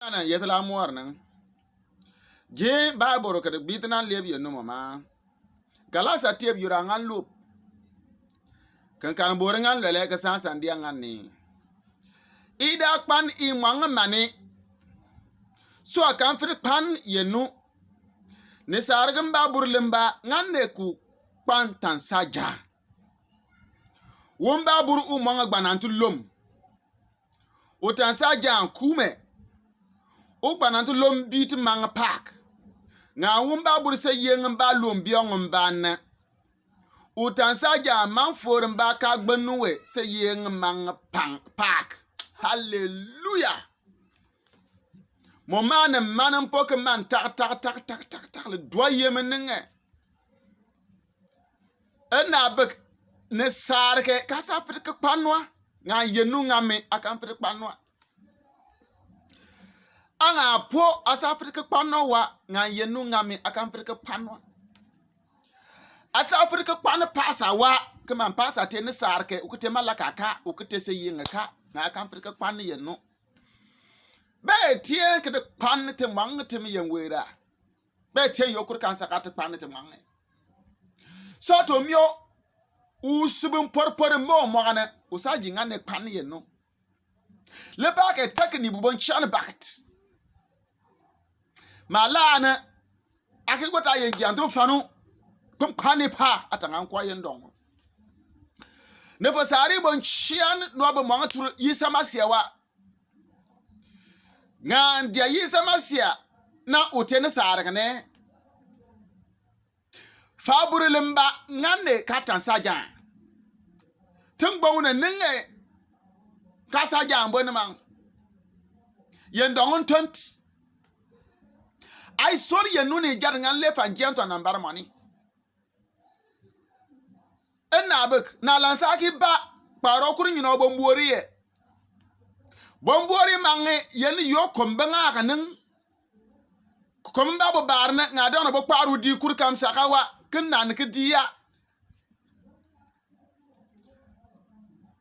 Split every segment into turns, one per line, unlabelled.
Ana yetla morning. Je Bible ka bitna leb Yennu mama. Galasa tieb yurangan loop. Kan borengan lele ka sansan diangan ni. Ida pan I mwang mani. So akan fir pan Yennu. Ni sargam ba burlimba ngan ne ku pan tan saja. Womba bur u mwanga gbanantu lom. O tan saja kume. O gbanantu lom bit mang park. Nga womba bur se yeng ba lom biong ba na. O tan saja man forum ba ka gbenuwe se yeng mang pang park. Hallelujah. Mo man manan pok man tak le doye menenge. Ena bek ne sarke kasa frik panwa nga Yennu ngame akan frik panwa. Anga po asa frik panwa nga Yennu ngame akan frik panwa. Asa frik pan pasa wa keman pasa te ne sarke ukute malaka ka ukute se yinga ka nga akan frik pan Yennu. Be tie ke de pan te mang te mi yenwera. Be tie yokur kan sakate pan te mang. So to mio usubun porpor mo mogane usaji ngane pan Yennu. Le ba ke tekni bubon chan bakat. Malana akigota yen gianto fanu pum pani pa atangan kwa yendong. Ne fasari bon chian no ba mo ngaturu yisama sewa. Nga dia yisama sia na utene sarane. Faburu limba ngane katan sajan. Tungbong na nenge kasajan bonman. Yendongon tunt. I saw Yennu ni jar ngan le fan jento na mbar money. Enna bek na lansaki ba paro kuri nyina bombuori ye. Bombuori mange yen yo kombenga kanen. Komba bo barna ngada na bo paru di kur kam sakawa kinnan ke dia.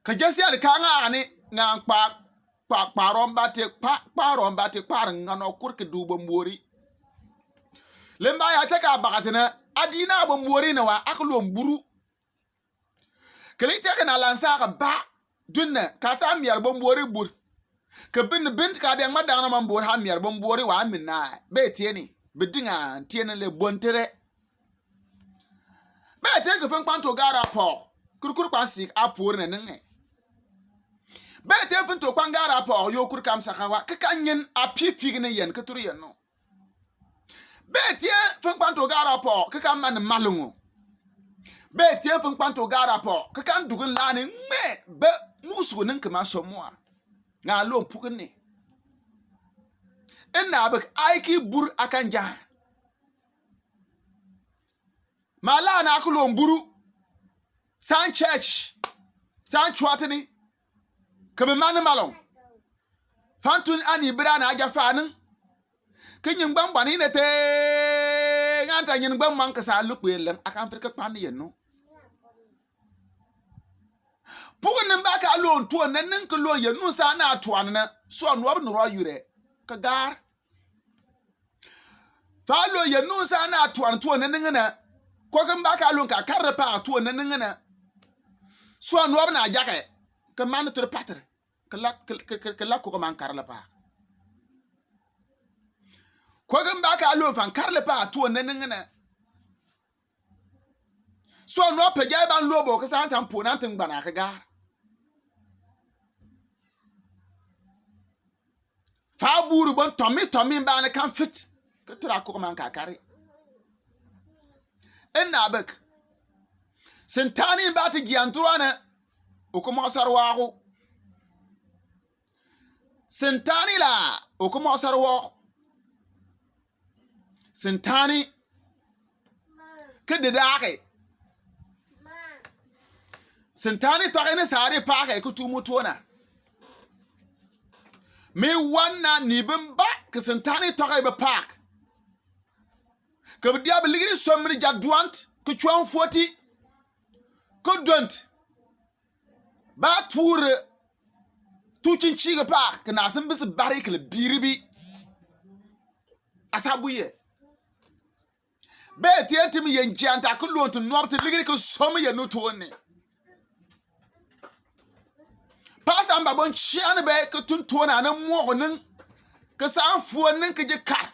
Ka jesi al kanga ani ngang pa paromba te par ngano kur ke du bombuori. Lemba ya teka bakatena adina bombuori na wa aklo mburu. Kelite ke na lansa ka ba dunne ka sa miar bombuori bur. Ke bin ka biang madang na mambur ha miar bombuori wa minna be tieni bidinga tieni le bontere. Be tieni ke fen kwanto gara po kurkur kwansik apur ne nenge. Be tieni fen to kwangara po yo kur kam sakawa ke kanyen apipig ne yen ke turu yen no. Betie fen kwanto gara po ke kan man malungu. Betie fen kwanto gara po ke kan dugun lani me be musu nin kama somoa. Nga lo pukene. Enna bek aiki bur akanja. Mala na akulo mburu. San church. San chwatini. Keme man malong. Fantun ani bra na aja fanin. Kinyin gbang bani ne te nganta nyin gbang man kasa lukwe leng akan frika pan Yennu. Pugun nimba ka alon tuon nen ke lo Yennu sa na tuan na so anwab nuro yure ka gar. Fa lo Yennu sa na tuan nen na ko kan ba ka alon ka karre pa tuon nen na so anwab na jake ka man tur patre ka la ko man karla pa. Kogan baka alo fan karle pa tuo nenengene. So no pejai ban lobo ka san ponantin bana ka gar. Fa buru bon tomi ban kan fit. Ka tura ko man ka kare. Enna bek. Sentani ba ti gianturana o ko mo sarwaho. Sentani la o ko mo sarwaho. Sentani kede dake Sentani to ene sare pake ku tumu tona me wanna ni bemba ke Sentani to be park ke dia be ligiri somri jadwant ku chwan foti ku don't ba tour tu chin chiga park ke na san bis bari ke biribi asabuye be tientim yen janta ku lontu nobte ligri ko som Yennu tuone pasa amba bon chiane be ko tun tuona na mogonin ka san fuonin ka je kar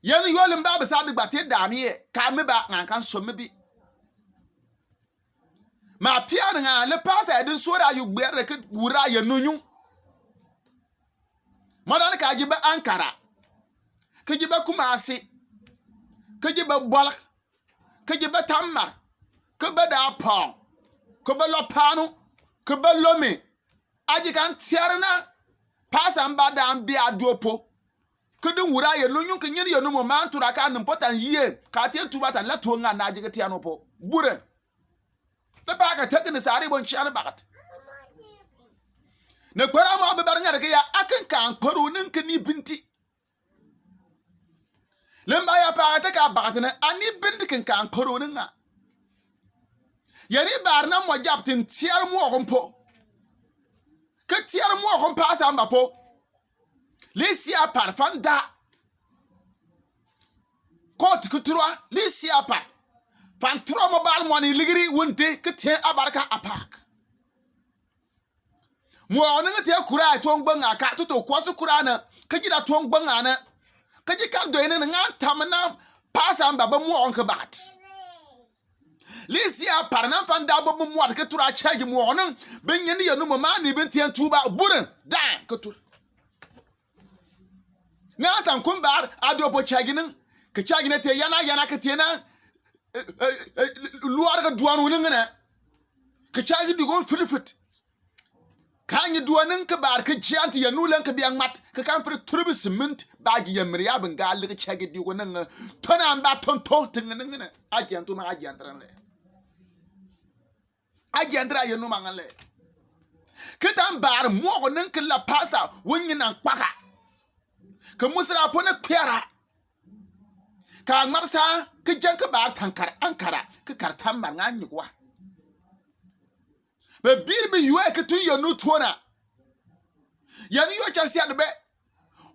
Yennu yolin ba sa de gbate damiye ka me ba ngan kan som bi ma pian nga le pasa edin sora yu gbere ka wura Yennu nyu madan ka jiba Ankara ka jiba Kumasi ka jiba Bolak ka jiba Tamar ka bada Pong ka ba Lopano ka ba Lome aji kan tierna pasa mbada ambi adopo ka din wura Yennu nyu ka nyir Yennu mo man tura ka nan potan yie ka tie tubatan la to nga na aji ka tiano po bure le ba ka tekni sari bon chian bagat ne kwara mo be bar ngare ya akan kan kwaro nin ka ni binti lemba ya pa ta ka bagatne ani binti kan kwaro nin nga yari bar na mo japtin tiar mo gompo ka tiar mo gompo asamba po lisia par fanda kot kutura lisia par fan tro mo bal mo ni ligri wonte ka te abarka apak mo onin te kura ton gbanga ka to kwasu kura na ka gida ton gbanga na ka ji kar doyene nga tamna pasa mbaba mo on ka bat lisia parna fanda bobu mo ka tura charge mo onin ben yen Yennu mo ma ni ben tien tuba burin dan ka tur nga tan kumbar ado po charge nin ka charge ne te yana ka te na luar ka duwan wonin ne ka charge digon filifit kanyi duwanin ka bar ka jianti Yennu len ka biang mat ka kan fir turbi cement baji yemri ya ben gal ka chege di ko nan tona amba tonto tingin ne ajiantu ma ajiantran le ajiantra Yennu mangale ka tan bar mo ko nan ka la pasa wonyi nan kpaka ka musra po na kwera ka marsa ka jan ka bar tankar Ankara ka kartan mar nganyi kwa be bir bi yuwe ke tu Yennu tuona yani yo chasi adbe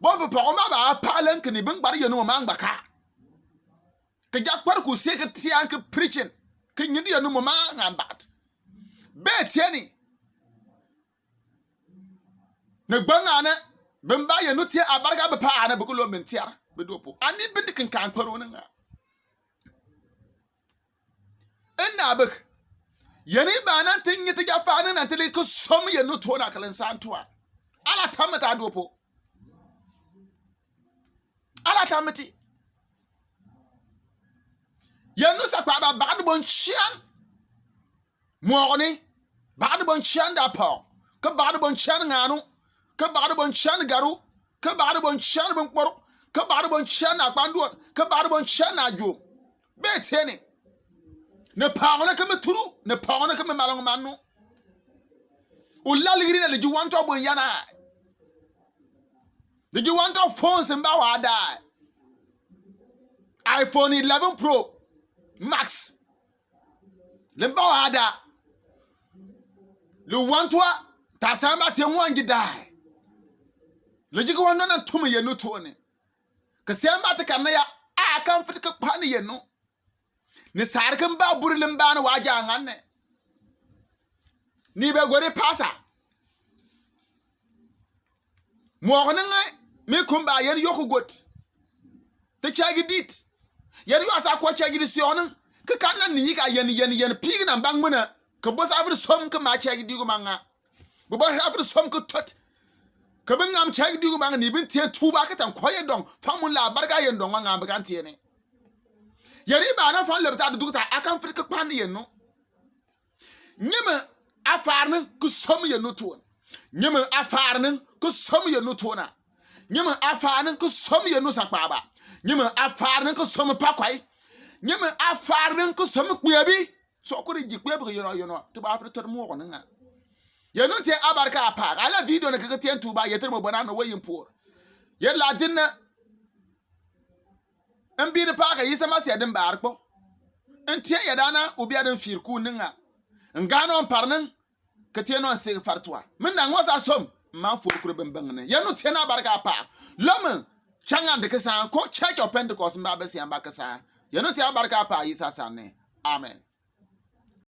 bo be po ma ba palen ke ni ben bar Yennu ma ngbaka ke jak par ku se ke tian ke preaching ke nyidi Yennu ma ngambat be tieni ne gbanga ne ben ba Yennu tie abarga be pa ana be ko lo men tiara be dopo ani ben kin kan paro nga enna bek yani ba nan tin yi ta gafa nan nan tele ko som Yennu to na kalan santuwa ala tamata dopo ala tamati Yennu sakwa ba bad bon chian mooni bad bon chian da pa ka bad bon chian nganu ka bad bon chian garu ka bad bon chian bon kporo ka bad bon chian akpandu ka bad bon chian ajo be tene ne paona ka meturu ne paona ka me malong manu ulaligiri na leji wanto bon yana leji wanto phones mba wada iPhone 11 Pro Max lemba wada lu wanto ta samba te mwangi dai leji ko wando na tumu Yennu tone ka samba ta kanna ya akan fitka pani Yennu ni sarkin ba burlin bani waje an ne ni be gore pasa mo gonin mi kun ba yen yoku got te chagi dit yen yo asa ko chagi di sionin ka kan ni ga yen pig na bang muna ka bo sa afri som ka ma chagi di go manga bo ba afri som ka tot ka bin am chagi di go manga ni bin tie tuba ka tan koye dong famun la barga yen dong manga ba kan tie ne yari ba na fan lebta du ta akan fir ka pan Yennu nyima afarnin ku som Yennu tuon nyima afarnin ku som Yennu tuona nyima afarnin ku som Yennu sakbaba nyima afarnin ku som pakwai nyima afarnin ku som kwebi so ko ri kwebi yono to ba afri tor mo ko nga Yennu te abarka apa ala video na ka tien tuba yeter mo bana no wayin por yella dinna ambi de pa ka yisa masia den barko entie yadana obi adan firku ninga ngano parnen ka tie no se fartwa min na ngosa som ma fo kuro bembang ne Yennu te na barka pa lom changan de kasa ko Church of Pentecost mba besi amba kasa. Yennu ti abarka pa isa sane. Amen.